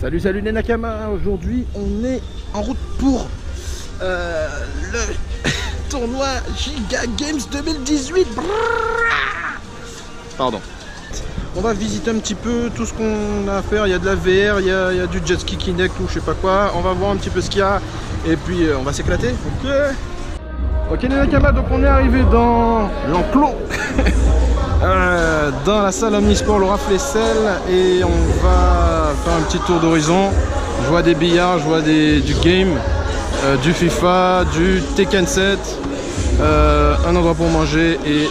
Salut, salut les Nakama. Aujourd'hui, on est en route pour le tournoi Giga Games 2018. Pardon. On va visiter un petit peu tout ce qu'on a à faire. Il y a de la VR, il y a du jet ski Kinect ou je sais pas quoi. On va voir un petit peu ce qu'il y a et puis on va s'éclater. Ok les Nakama, donc on est arrivé dans l'enclos. Dans la salle Omnisport Laura Flessel et on va faire un petit tour d'horizon. Je vois des billards, je vois du game, du FIFA, du Tekken 7, un endroit pour manger et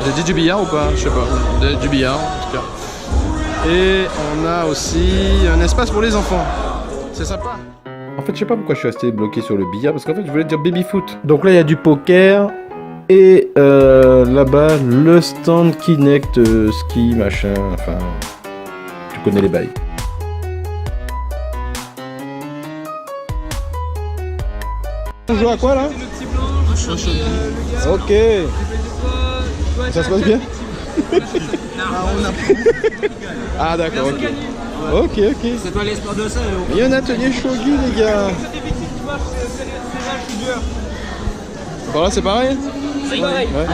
j'ai dit du billard ou pas? Je sais pas, du billard en tout cas. Et on a aussi un espace pour les enfants, c'est sympa. En fait je sais pas pourquoi je suis resté bloqué sur le billard parce qu'en fait je voulais dire baby foot. Donc là il y a du poker. Et là-bas, le stand Kinect, ski, machin, enfin, tu connais les bails. On joue à quoi là? Ok. Ça se passe bien? Ah d'accord, ok. Ok. C'est toi l'espoir de ça. Il y a un atelier shogi les gars. Par là c'est pareil? C'est pareil. Ouais.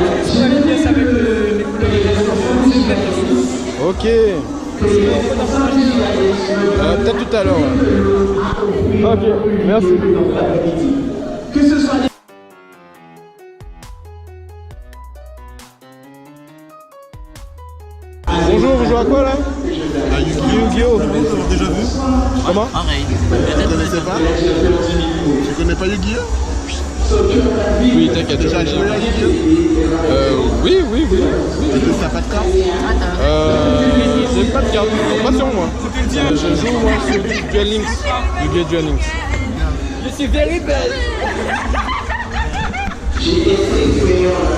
Ok. Peut-être tout à l'heure. Ouais. Ok, merci. Bonjour, vous jouez à quoi là? Yu-Gi-Oh! Déjà vu? Comment? Pareil. Tu connaissais pas? Tu connais pas Yu-Gi-Oh? Oui, t'inquiète. Déjà joué à Yu-Gi-Oh? Oui. T'as pas de carte? J'ai pas de carte, pas sur moi. Je joue moi sur Duel Links. Yu-Gi-Oh! Duel Links. Je suis very belle.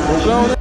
Donc là on est...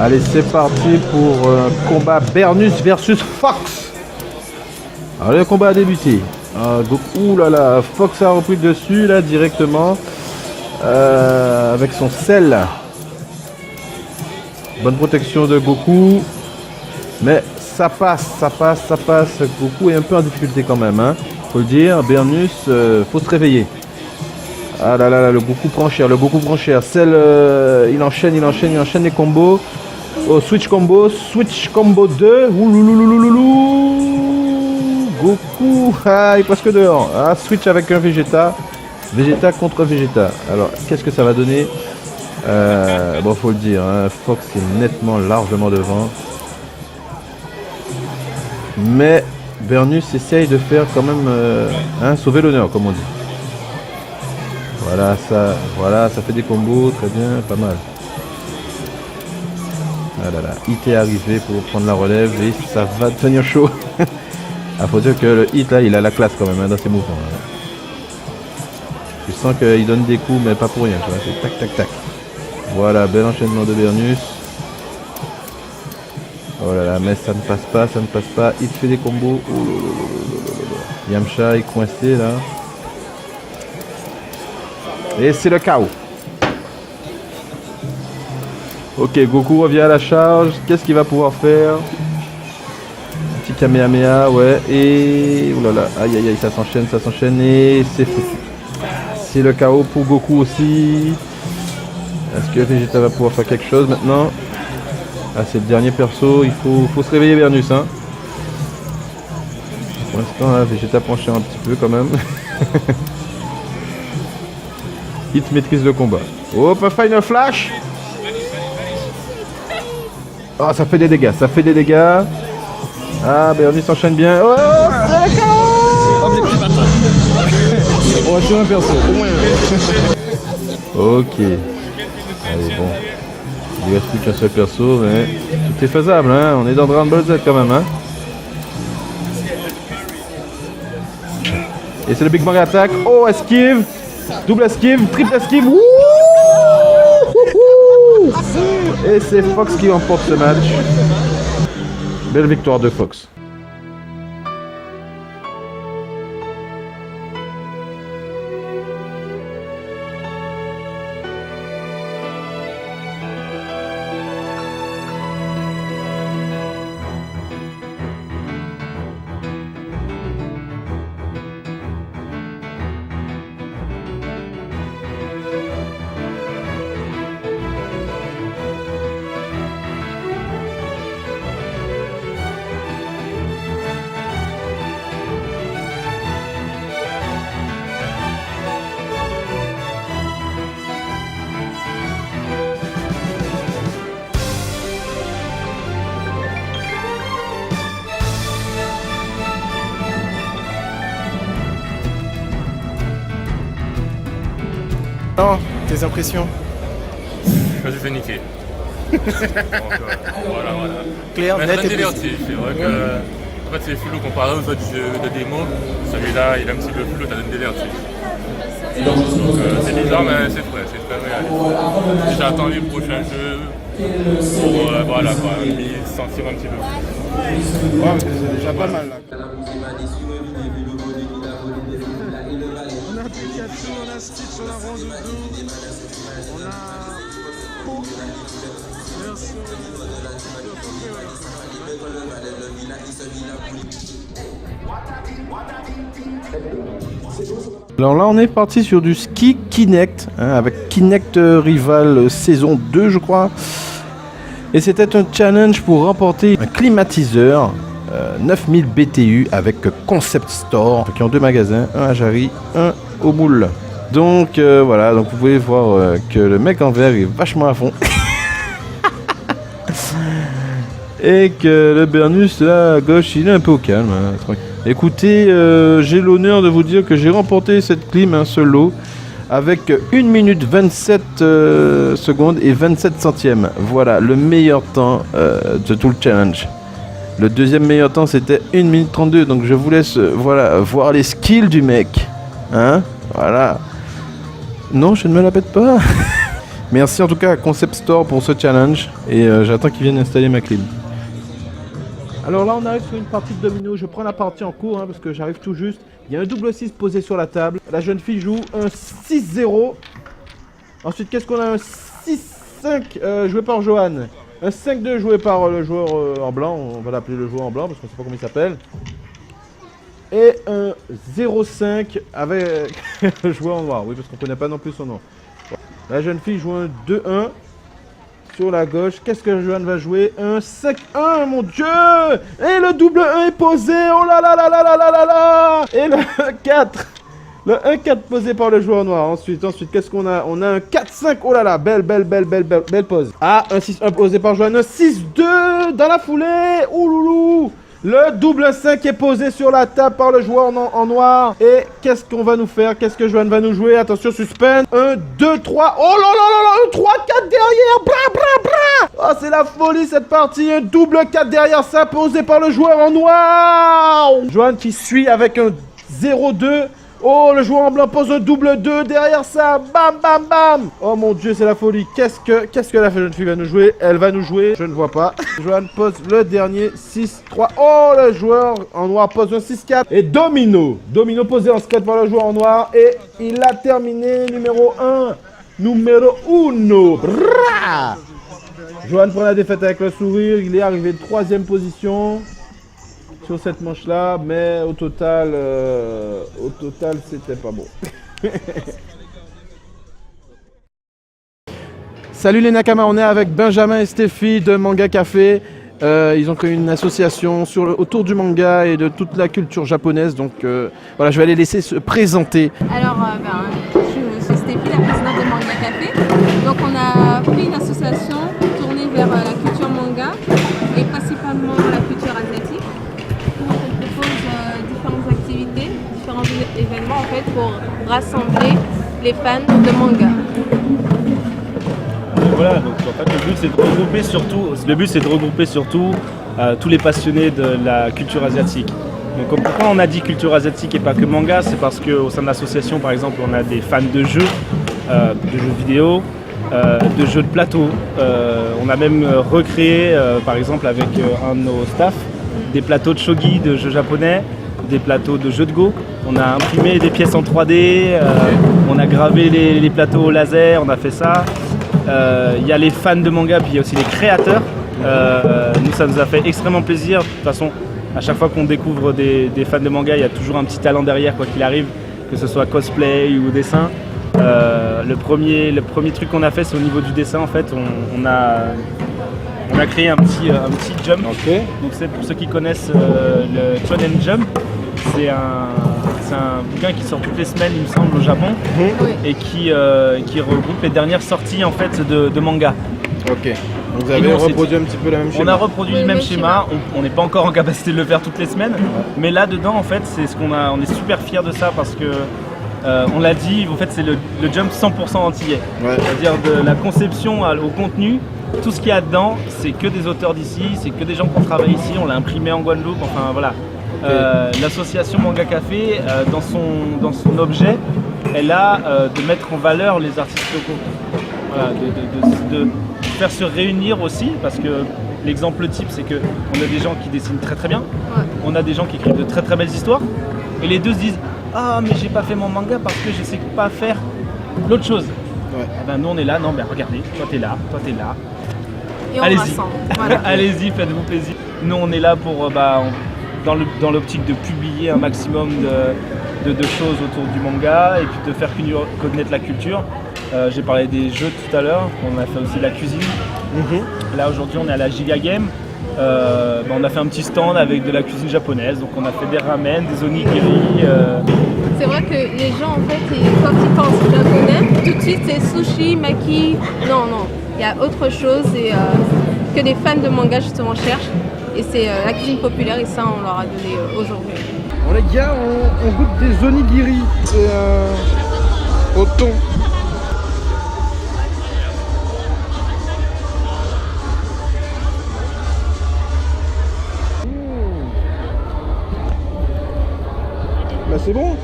Allez, c'est parti pour un combat Bernus versus Fox. Alors le combat a débuté. Ouh là là, Fox a repris le dessus là directement avec son sel. Bonne protection de Goku, mais ça passe. Goku est un peu en difficulté quand même, hein. Faut le dire. Bernus, faut se réveiller. Ah là là, le Goku prend cher, Cell, il enchaîne les combos. Oh, switch combo 2. Oulouloulouloulou. Goku, il est presque dehors. Ah, switch avec un Vegeta. Vegeta contre Vegeta. Alors, qu'est-ce que ça va donner? Bon, faut le dire, hein, Fox est nettement, largement devant. Mais Bernus essaye de faire quand même sauver l'honneur, comme on dit. Voilà, ça fait des combos, très bien, pas mal. Ah là là, Hit est arrivé pour prendre la relève et ça va devenir chaud. Ah, faut dire que le Hit là, il a la classe quand même hein, dans ses mouvements. Hein. sens qu'il donne des coups, mais pas pour rien. Tu vois, c'est tac, tac, tac. Voilà, bel enchaînement de Bernus. Oh là là, mais ça ne passe pas, ça ne passe pas. Il fait des combos. Oh là là là là là là. Yamcha est coincé là. Et c'est le chaos. Ok, Goku revient à la charge. Qu'est-ce qu'il va pouvoir faire? Un petit Kamehameha, ouais. Et... oh là là, aïe aïe aïe, ça s'enchaîne et c'est foutu. C'est le chaos pour Goku aussi. Est-ce que Vegeta va pouvoir faire quelque chose maintenant? Ah, c'est le dernier perso, il faut se réveiller Bernus, hein. Pour l'instant, là, Vegeta penché un petit peu quand même. Hit maîtrise le combat. Hop, un Final Flash. Oh, ça fait des dégâts, ça fait des dégâts. Ah, Bernus s'enchaîne bien. Oh, c'est le chaos. On va sur un perso, au moins. Ok. Allez, bon. Il reste plus qu'un seul perso, mais tout est faisable, hein. On est dans Dragon Ball Z quand même, hein. Et c'est le Big Bang Attack. Oh, esquive. Double esquive, triple esquive. Wouh. Et c'est Fox qui remporte ce match. Belle victoire de Fox. Non, tes impressions? Je me suis fait niquer. Donc, voilà. Clair, Mais net ça et donne des précis. vertiges. C'est vrai que en fait, c'est flou comparé aux autres jeux de démo. Celui-là, il est un petit peu flou, ça donne des vertiges. Donc c'est bizarre, mais c'est frais, c'est très réaliste. J'attends les prochains jeux pour voilà, quoi, m'y sentir un petit peu plus. Ouais, c'est déjà pas mal là. On a Pikachu, on a Stitch, on a Rondoudou, on a Po. Merci. Alors là on est parti sur du ski Kinect, hein, avec Kinect Rival saison 2 je crois. Et c'était un challenge pour remporter un climatiseur 9000 BTU avec Concept Store, qui ont deux magasins, un à Jarry, un au Moule. Donc voilà, donc vous pouvez voir que le mec en vert est vachement à fond. Et que le Bernus là à gauche il est un peu au calme, hein, tranquille. Écoutez, j'ai l'honneur de vous dire que j'ai remporté cette clim, un seul lot, avec 1 minute 27 secondes et 27 centièmes. Voilà, le meilleur temps de tout le challenge. Le deuxième meilleur temps, c'était 1 minute 32. Donc je vous laisse voilà, voir les skills du mec. Hein? Voilà. Non, je ne me la pète pas. Merci en tout cas à Concept Store pour ce challenge. Et j'attends qu'ils viennent installer ma clim. Alors là on arrive sur une partie de domino, je prends la partie en cours hein, parce que j'arrive tout juste. Il y a un double 6 posé sur la table, la jeune fille joue un 6-0. Ensuite qu'est-ce qu'on a? Un 6-5 joué par Johan. Un 5-2 joué par le joueur en blanc, on va l'appeler le joueur en blanc parce qu'on ne sait pas comment il s'appelle. Et un 0-5 avec le joueur en noir, oui parce qu'on ne connaît pas non plus son nom. La jeune fille joue un 2-1. Sur la gauche, qu'est-ce que Johan va jouer? Un 5-1, mon dieu! Et le double 1 est posé, oh là là là là là là là là! Et le 4, le 1-4 posé par le joueur noir. Ensuite, qu'est-ce qu'on a? On a un 4-5, oh là là, belle pose. Ah, un 6-1 posé par Johan, un 6-2 dans la foulée, ouh loulou! Le double 5 est posé sur la table par le joueur en noir. Et qu'est-ce qu'on va nous faire? Qu'est-ce que Johan va nous jouer? Attention, suspense. 1, 2, 3. Oh là là là là, un 3, 4 derrière. Bra, bra, bra. Oh, c'est la folie cette partie. Un double 4 derrière ça, posé par le joueur en noir. Johan qui suit avec un 0-2. Oh, le joueur en blanc pose le double 2 derrière ça. Bam, bam, bam. Oh mon dieu, c'est la folie. Qu'est-ce que la jeune fille va nous jouer? Elle va nous jouer. Je ne vois pas. Johan pose le dernier 6-3. Oh, le joueur en noir pose un 6-4. Et domino. Domino posé en 4 par le joueur en noir. Et il a terminé numéro 1. Numéro 1. Bra. Johan prend la défaite avec le sourire. Il est arrivé de 3e position sur cette manche-là, mais au total, c'était pas bon. Salut les Nakama, on est avec Benjamin et Stéphie de Manga Café. Ils ont créé une association autour du manga et de toute la culture japonaise. Donc voilà, je vais les laisser se présenter. Alors, je suis Stéphie, la présidente de Manga Café. Donc on a pris une association tournée vers la culture manga et principalement la culture asiatique. On propose différentes activités, différents événements en fait pour rassembler les fans de manga. Voilà, donc en fait le but c'est de regrouper surtout tous les passionnés de la culture asiatique. Donc pourquoi on a dit culture asiatique et pas que manga, c'est parce qu'au sein de l'association par exemple on a des fans de jeux vidéo, de jeux de plateau. On a même recréé par exemple avec un de nos staffs des plateaux de shogi, de jeux japonais, des plateaux de jeux de go. On a imprimé des pièces en 3D, on a gravé les plateaux au laser, on a fait ça. Il y a les fans de manga, puis il y a aussi les créateurs. Nous, ça nous a fait extrêmement plaisir. De toute façon, à chaque fois qu'on découvre des fans de manga, il y a toujours un petit talent derrière, quoi qu'il arrive, que ce soit cosplay ou dessin. Le premier truc qu'on a fait, c'est au niveau du dessin. En fait, on a créé un petit Jump. Ok. Donc c'est pour ceux qui connaissent le Shonen Jump. C'est un bouquin qui sort toutes les semaines, il me semble, au Japon, et qui regroupe les dernières sorties en fait de manga. Ok. Donc vous avez reproduit un petit peu la même schéma. On a reproduit le même schéma. On n'est pas encore en capacité de le faire toutes les semaines, mais là dedans en fait c'est on est super fiers de ça parce que on l'a dit, en fait c'est le Jump 100% antillais. Ouais. C'est-à-dire de la conception au contenu. Tout ce qu'il y a dedans, c'est que des auteurs d'ici, c'est que des gens qui travaillent ici. On l'a imprimé en Guadeloupe. Enfin voilà. L'association Manga Café, dans son objet, elle a de mettre en valeur les artistes locaux. Voilà, de faire se réunir aussi, parce que l'exemple type, c'est qu'on a des gens qui dessinent très très bien, on a des gens qui écrivent de très très belles histoires, et les deux se disent « Ah, mais j'ai pas fait mon manga parce que je sais pas faire l'autre chose. » Ben, nous on est là, non, ben regardez, toi t'es là, Et on rassemble. Voilà. Allez-y, faites-vous plaisir. Nous on est là pour dans l'optique de publier un maximum de choses autour du manga et puis de faire connaître la culture. J'ai parlé des jeux tout à l'heure, on a fait aussi la cuisine. Là aujourd'hui on est à la Giga Game. On a fait un petit stand avec de la cuisine japonaise, donc on a fait des ramen, des onigiri. C'est vrai que les gens en fait, quand ils pensent japonais, tout de suite c'est sushi, maki. Non, il y a autre chose que les fans de manga justement cherchent. Et c'est la cuisine populaire et ça on leur a donné aujourd'hui. Bon les gars, on goûte des onigiri. C'est au thon. Bah c'est bon.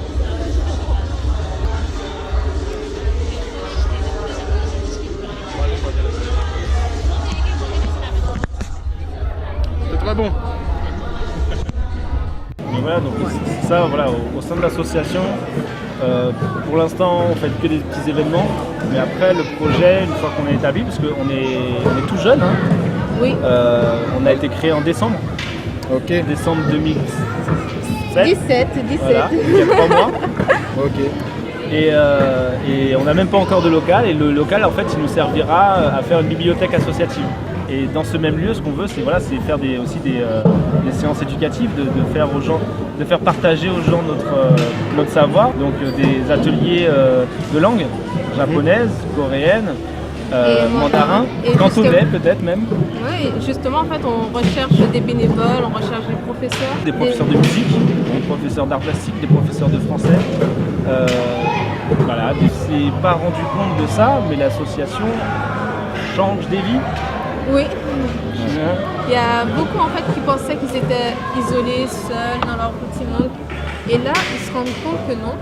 C'est très bon. Mais voilà, donc ça, voilà, au sein de l'association, pour l'instant, on fait que des petits événements. Mais après, le projet, une fois qu'on est établi, parce qu'on est tout jeune, hein, Oui. on a été créé en décembre. Ok. Décembre 2017. 17. Voilà, il y a 3 mois. Ok. Et on n'a même pas encore de local. Et le local, en fait, il nous servira à faire une bibliothèque associative. Et dans ce même lieu, ce qu'on veut, c'est faire aussi des séances éducatives, de faire partager aux gens notre savoir. Donc des ateliers de langue japonaise, coréenne, mandarin, cantonais peut-être même. Oui, justement, en fait, on recherche des bénévoles, on recherche des professeurs. Des professeurs de musique, des professeurs d'art plastique, des professeurs de français. Voilà, on s'est pas rendu compte de ça, mais l'association change des vies. Oui. Il y a beaucoup en fait qui pensaient qu'ils étaient isolés, seuls dans leur petit monde. Et là, ils se rendent compte que non.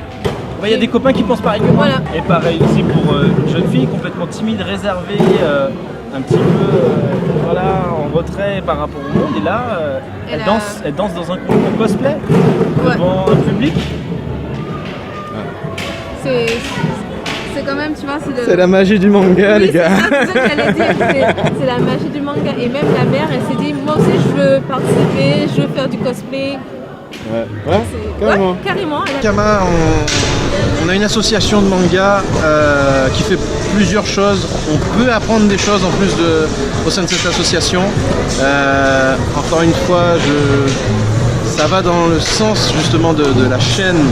Il y a des copains qui pensent pareil que moi. Voilà. Et pareil aussi pour une jeune fille complètement timide, réservée, un petit peu voilà, en retrait par rapport au monde. Et là, elle danse dans un concours cosplay devant un public. C'est quand même, tu vois, C'est la magie du manga, oui, les gars. C'est ça que j'allais dire. C'est la magie du manga. Et même la mère, elle s'est dit, moi aussi, je veux participer, je veux faire du cosplay. Ouais, carrément. Ouais, carrément. Kama, on a une association de manga qui fait plusieurs choses. On peut apprendre des choses en plus au sein de cette association. Encore une fois, ça va dans le sens justement de la chaîne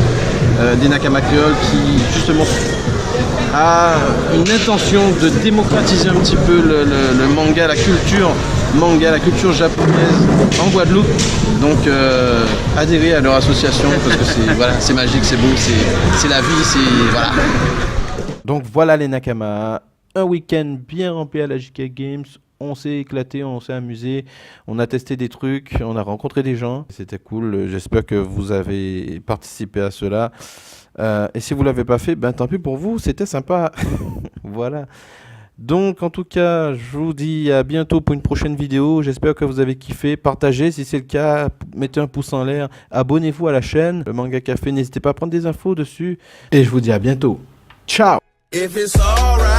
des Nakama Créoles qui justement a une intention de démocratiser un petit peu le manga, la culture japonaise en Guadeloupe. Donc adhérez à leur association parce que c'est magique, c'est beau, c'est la vie, voilà. Donc voilà les Nakama, un week-end bien rempli à la JK Games. On s'est éclaté, on s'est amusé, on a testé des trucs, on a rencontré des gens. C'était cool, j'espère que vous avez participé à cela. Et si vous ne l'avez pas fait, ben tant pis pour vous, c'était sympa. Voilà. Donc en tout cas, je vous dis à bientôt pour une prochaine vidéo. J'espère que vous avez kiffé. Partagez si c'est le cas, mettez un pouce en l'air. Abonnez-vous à la chaîne, le Manga Café. N'hésitez pas à prendre des infos dessus. Et je vous dis à bientôt. Ciao! If it's alright.